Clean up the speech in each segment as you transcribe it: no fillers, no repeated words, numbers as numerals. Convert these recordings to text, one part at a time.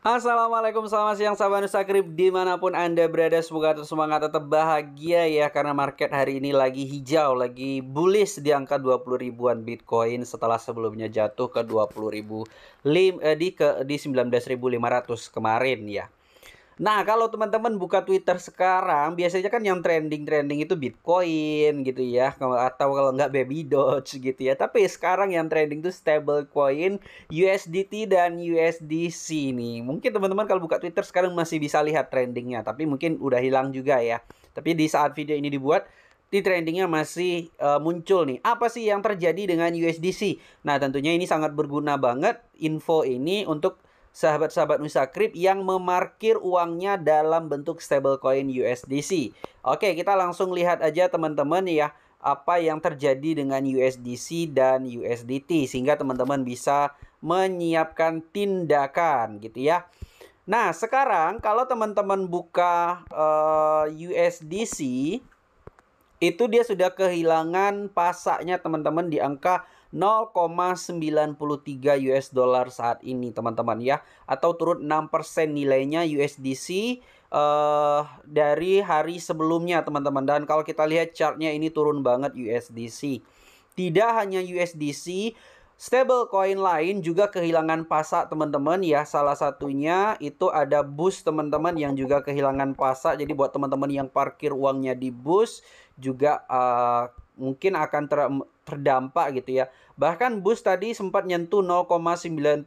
Assalamualaikum, selamat siang sahabat Nusakrip dimanapun Anda berada. Semoga terus semangat, tetap bahagia ya. Karena market hari ini lagi hijau, lagi bullish di angka 20 ribuan Bitcoin setelah sebelumnya jatuh ke 20 ribu di 19.500 kemarin ya. Nah, kalau teman-teman buka Twitter sekarang, biasanya kan yang trending-trending itu Bitcoin gitu ya, atau kalau nggak Baby Doge gitu ya. Tapi sekarang yang trending itu stablecoin USDT dan USDC nih. Mungkin teman-teman kalau buka Twitter sekarang masih bisa lihat trendingnya, tapi mungkin udah hilang juga ya. Tapi di saat video ini dibuat, di trendingnya masih muncul nih. Apa sih yang terjadi dengan USDC? Nah, tentunya ini sangat berguna banget info ini untuk sahabat-sahabat Nusakrip yang memarkir uangnya dalam bentuk stablecoin USDC. Oke, kita langsung lihat aja teman-teman ya, apa yang terjadi dengan USDC dan USDT sehingga teman-teman bisa menyiapkan tindakan gitu ya. Nah, sekarang kalau teman-teman buka USDC, itu dia sudah kehilangan pasaknya teman-teman di angka 0,93 US dollar saat ini teman-teman ya, atau turun 6% nilainya USDC dari hari sebelumnya teman-teman. Dan kalau kita lihat chartnya ini turun banget USDC. Tidak hanya USDC, stablecoin lain juga kehilangan pasak teman-teman ya. Salah satunya itu ada BUSD teman-teman yang juga kehilangan pasak. Jadi buat teman-teman yang parkir uangnya di BUSD juga mungkin akan terdampak gitu ya. Bahkan BUSD tadi sempat nyentuh 0,98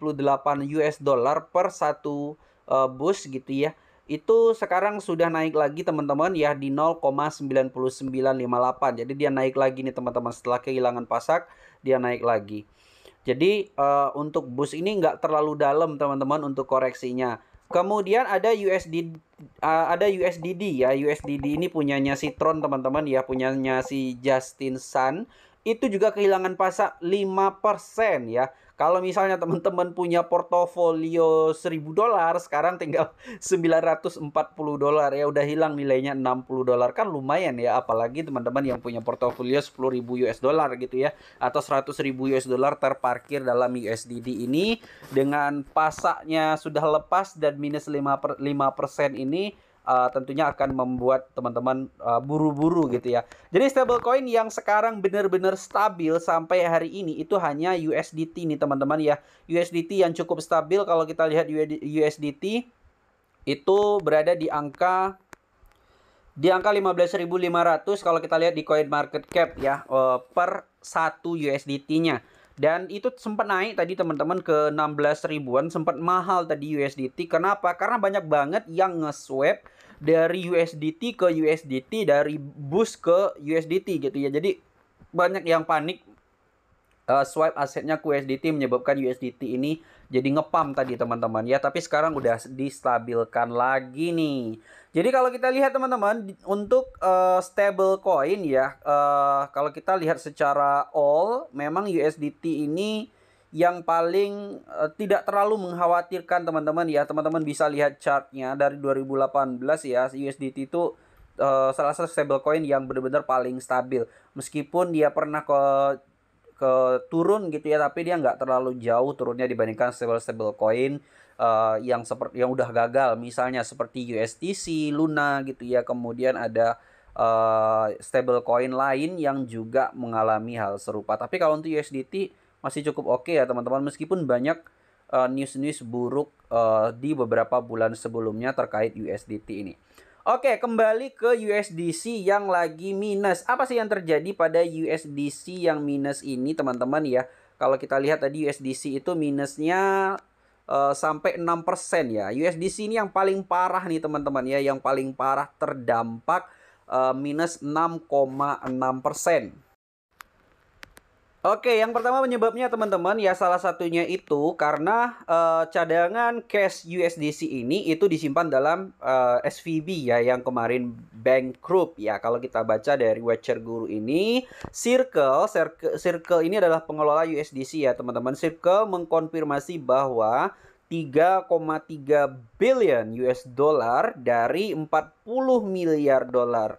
US dollar per satu BUSD gitu ya. Itu sekarang sudah naik lagi teman-teman ya di 0,9958. Jadi dia naik lagi nih teman-teman, setelah kehilangan pasak dia naik lagi. Jadi untuk BUSD ini nggak terlalu dalam teman-teman untuk koreksinya. Kemudian ada USDD ya. USDD ini punyanya si Tron teman-teman ya, punyanya si Justin Sun. Itu juga kehilangan pasak 5% ya. Kalau misalnya teman-teman punya portofolio 1.000 dolar, sekarang tinggal 940 dolar ya, udah hilang nilainya 60 dolar. Kan lumayan ya, apalagi teman-teman yang punya portofolio 10.000 US dollar gitu ya, atau 100.000 US dollar terparkir dalam USDD ini dengan pasaknya sudah lepas dan minus 5% ini tentunya akan membuat teman-teman buru-buru gitu ya. Jadi stablecoin yang sekarang benar-benar stabil sampai hari ini itu hanya USDT nih teman-teman ya. USDT yang cukup stabil, kalau kita lihat USDT itu berada di angka 15.500 kalau kita lihat di coin market cap ya, per 1 USDT-nya. Dan itu sempat naik tadi teman-teman ke 16 ribuan, sempat mahal tadi USDT. Kenapa? Karena banyak banget yang nge-swap dari USDT ke USDT, dari BUSD ke USDT gitu ya. Jadi banyak yang panik swipe asetnya ke USDT, menyebabkan USDT ini jadi ngepam tadi teman-teman ya. Tapi sekarang udah distabilkan lagi nih. Jadi kalau kita lihat teman-teman untuk stable coin ya, kalau kita lihat secara all, memang USDT ini yang paling tidak terlalu mengkhawatirkan teman-teman ya. Teman-teman bisa lihat chartnya dari 2018 ya, USDT itu salah satu stablecoin yang benar-benar paling stabil. Meskipun dia pernah turun gitu ya, tapi dia nggak terlalu jauh turunnya dibandingkan stable coin yang udah gagal, misalnya seperti USDC, Luna gitu ya. Kemudian ada stable coin lain yang juga mengalami hal serupa. Tapi kalau untuk USDT masih cukup oke ya teman-teman, meskipun banyak news-news buruk di beberapa bulan sebelumnya terkait USDT ini. Oke, kembali ke USDC yang lagi minus. Apa sih yang terjadi pada USDC yang minus ini teman-teman ya? Kalau kita lihat tadi USDC itu minusnya sampai 6% ya. USDC ini yang paling parah nih teman-teman ya, yang paling parah terdampak minus 6,6%. Oke, yang pertama penyebabnya teman-teman ya, salah satunya itu karena cadangan cash USDC ini itu disimpan dalam SVB ya, yang kemarin bankrupt ya. Kalau kita baca dari Watcher Guru ini, Circle ini adalah pengelola USDC ya teman-teman. Circle mengkonfirmasi bahwa 3,3 billion US dollar dari 40 miliar dolar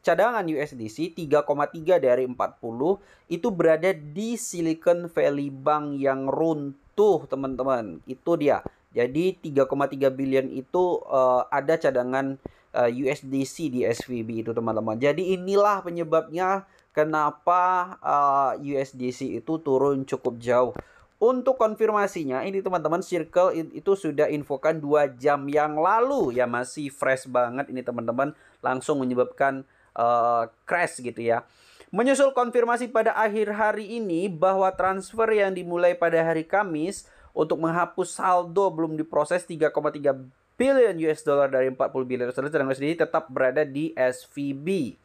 cadangan USDC, 3,3 dari 40 itu berada di Silicon Valley Bank yang runtuh teman-teman. Itu dia. Jadi 3,3 billion itu ada cadangan USDC di SVB itu teman-teman. Jadi inilah penyebabnya kenapa USDC itu turun cukup jauh. Untuk konfirmasinya ini teman-teman, Circle itu sudah infokan 2 jam yang lalu ya, masih fresh banget ini teman-teman, langsung menyebabkan crash gitu ya. Menyusul konfirmasi pada akhir hari ini bahwa transfer yang dimulai pada hari Kamis untuk menghapus saldo belum diproses 3,3 billion US dollar dari 40 billion USD tetap berada di SVB.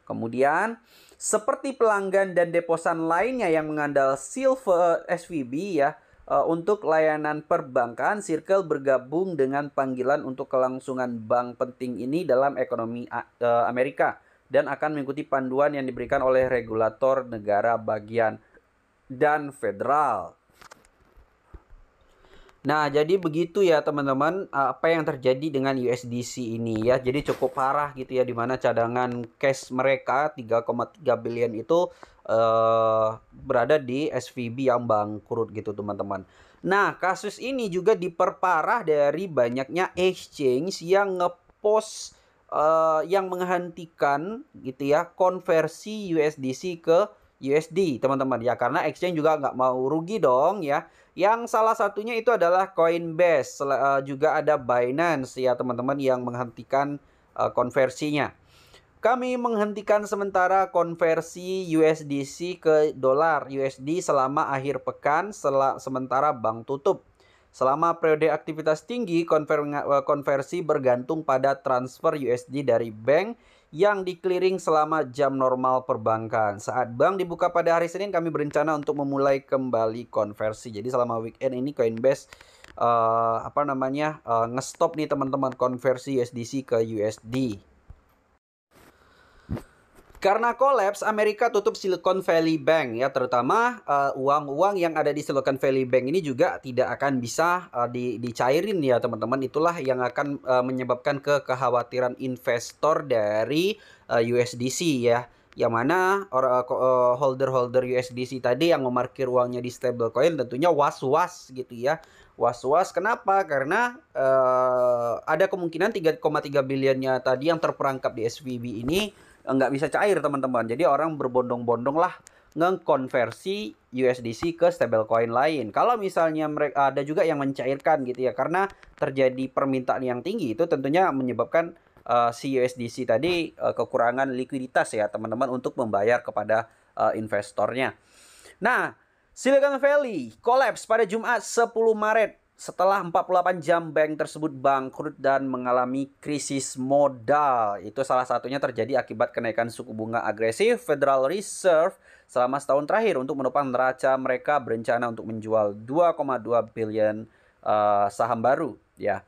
Kemudian, seperti pelanggan dan deposan lainnya yang mengandal Silver SVB ya, untuk layanan perbankan, Circle bergabung dengan panggilan untuk kelangsungan bank penting ini dalam ekonomi Amerika dan akan mengikuti panduan yang diberikan oleh regulator negara bagian dan federal. Nah, jadi begitu ya teman-teman, apa yang terjadi dengan USDC ini ya. Jadi cukup parah gitu ya, dimana cadangan cash mereka 3,3 billion itu berada di SVB yang bangkrut gitu teman-teman. Nah, kasus ini juga diperparah dari banyaknya exchange yang ngepost yang menghentikan gitu ya konversi USDC ke USD teman-teman ya, karena exchange juga nggak mau rugi dong ya. Yang salah satunya itu adalah Coinbase, juga ada Binance ya teman-teman yang menghentikan konversinya. Kami menghentikan sementara konversi USDC ke dolar USD selama akhir pekan sementara bank tutup. Selama periode aktivitas tinggi, konversi bergantung pada transfer USD dari bank yang di-clearing selama jam normal perbankan. Saat bank dibuka pada hari Senin, kami berencana untuk memulai kembali konversi. Jadi selama weekend ini Coinbase ngestop nih teman-teman konversi USDC ke USD. Karena kolaps, Amerika tutup Silicon Valley Bank ya, terutama uang-uang yang ada di Silicon Valley Bank ini juga tidak akan bisa dicairin ya teman-teman. Itulah yang akan menyebabkan kekhawatiran investor dari USDC ya. Yang mana holder-holder USDC tadi yang memarkir uangnya di stablecoin tentunya was-was gitu ya. Was-was kenapa? Karena ada kemungkinan 3,3 billion-nya tadi yang terperangkap di SVB ini nggak bisa cair teman-teman. Jadi orang berbondong-bondong lah ngekonversi USDC ke stablecoin lain. Kalau misalnya mereka ada juga yang mencairkan gitu ya, karena terjadi permintaan yang tinggi, itu tentunya menyebabkan si USDC tadi kekurangan likuiditas ya teman-teman untuk membayar kepada investornya. Nah, Silicon Valley kolaps pada Jumat 10 Maret. Setelah 48 jam bank tersebut bangkrut dan mengalami krisis modal. Itu salah satunya terjadi akibat kenaikan suku bunga agresif Federal Reserve selama setahun terakhir. Untuk menopang neraca, mereka berencana untuk menjual 2,2 billion saham baru ya.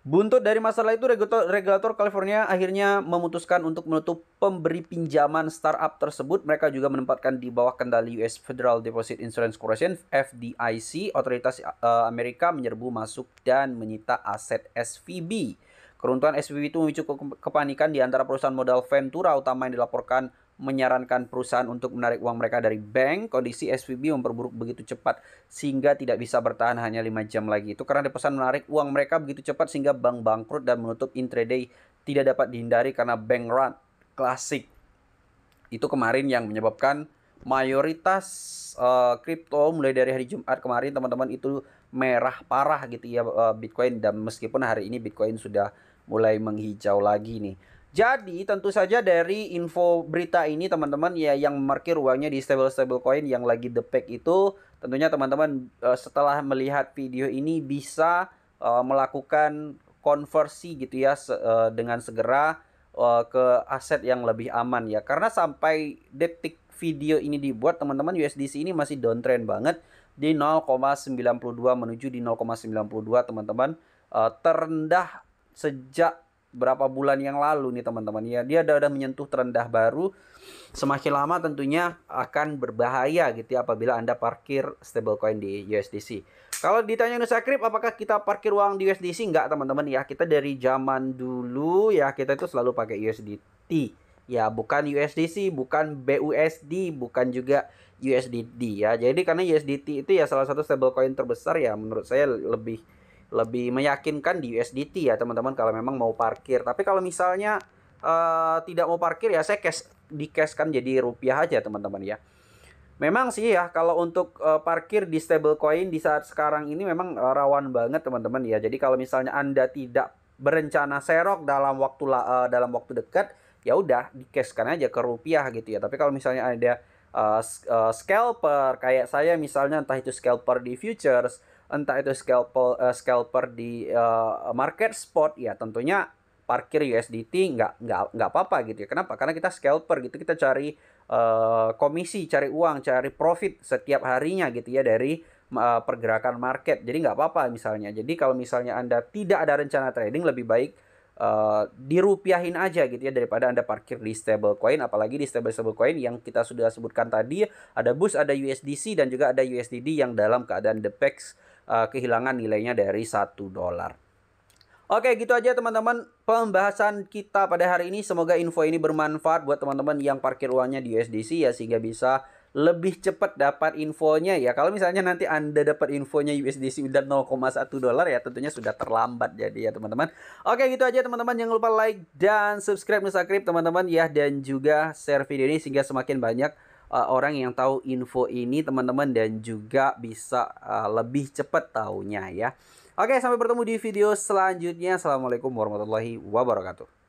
Buntut dari masalah itu, regulator California akhirnya memutuskan untuk menutup pemberi pinjaman startup tersebut. Mereka juga menempatkan di bawah kendali US Federal Deposit Insurance Corporation (FDIC). Otoritas Amerika menyerbu masuk dan menyita aset SVB. Keruntuhan SVB itu memicu kepanikan di antara perusahaan modal Ventura utama yang dilaporkan menyarankan perusahaan untuk menarik uang mereka dari bank. Kondisi SVB memperburuk begitu cepat sehingga tidak bisa bertahan hanya 5 jam lagi. Itu karena deposan menarik uang mereka begitu cepat sehingga bank bangkrut dan menutup intraday tidak dapat dihindari karena bank run klasik. Itu kemarin yang menyebabkan mayoritas kripto mulai dari hari Jumat kemarin teman-teman itu merah parah gitu ya Bitcoin, dan meskipun hari ini Bitcoin sudah mulai menghijau lagi nih. Jadi tentu saja dari info berita ini teman-teman ya, yang memarkir uangnya di stablecoin yang lagi depek itu, tentunya teman-teman setelah melihat video ini bisa melakukan konversi gitu ya dengan segera ke aset yang lebih aman ya. Karena sampai detik video ini dibuat teman-teman, USDC ini masih downtrend banget di 0,92 menuju di 0,92 teman-teman, terendah sejak berapa bulan yang lalu nih teman-teman ya. Dia udah menyentuh terendah baru. Semakin lama tentunya akan berbahaya gitu ya apabila Anda parkir stablecoin di USDC. Kalau ditanya Nusakrip apakah kita parkir uang di USDC, enggak teman-teman ya. Kita dari zaman dulu ya kita itu selalu pakai USDT ya, bukan USDC, bukan BUSD, bukan juga USDT ya. Jadi karena USDT itu ya salah satu stablecoin terbesar ya, menurut saya lebih lebih meyakinkan di USDT ya teman-teman kalau memang mau parkir. Tapi kalau misalnya tidak mau parkir ya saya di-cashkan jadi rupiah aja teman-teman ya. Memang sih ya kalau untuk parkir di stablecoin di saat sekarang ini memang rawan banget teman-teman ya. Jadi kalau misalnya Anda tidak berencana serok dalam waktu dekat, ya udah di-cashkan aja ke rupiah gitu ya. Tapi kalau misalnya ada scalper kayak saya misalnya, entah itu scalper di futures, entah itu scalper di market spot, ya tentunya parkir USDT nggak apa-apa gitu ya. Kenapa? Karena kita scalper gitu, kita cari komisi, cari uang, cari profit setiap harinya gitu ya dari pergerakan market. Jadi nggak apa-apa misalnya. Jadi kalau misalnya Anda tidak ada rencana trading, lebih baik dirupiahin aja gitu ya daripada Anda parkir di stablecoin. Apalagi di stablecoin yang kita sudah sebutkan tadi, ada BUSD, ada USDC, dan juga ada USDD yang dalam keadaan DEPEX kehilangan nilainya dari $1. Oke, gitu aja teman-teman pembahasan kita pada hari ini. Semoga info ini bermanfaat buat teman-teman yang parkir uangnya di USDC ya, sehingga bisa lebih cepat dapat infonya ya. Kalau misalnya nanti Anda dapat infonya USDC udah $0,1 ya, tentunya sudah terlambat jadi ya teman-teman. Oke, gitu aja teman-teman. Jangan lupa like dan subscribe Nusakrip teman-teman ya, dan juga share video ini sehingga semakin banyak orang yang tahu info ini teman-teman, dan juga bisa lebih cepat taunya ya. Oke, sampai bertemu di video selanjutnya. Assalamualaikum warahmatullahi wabarakatuh.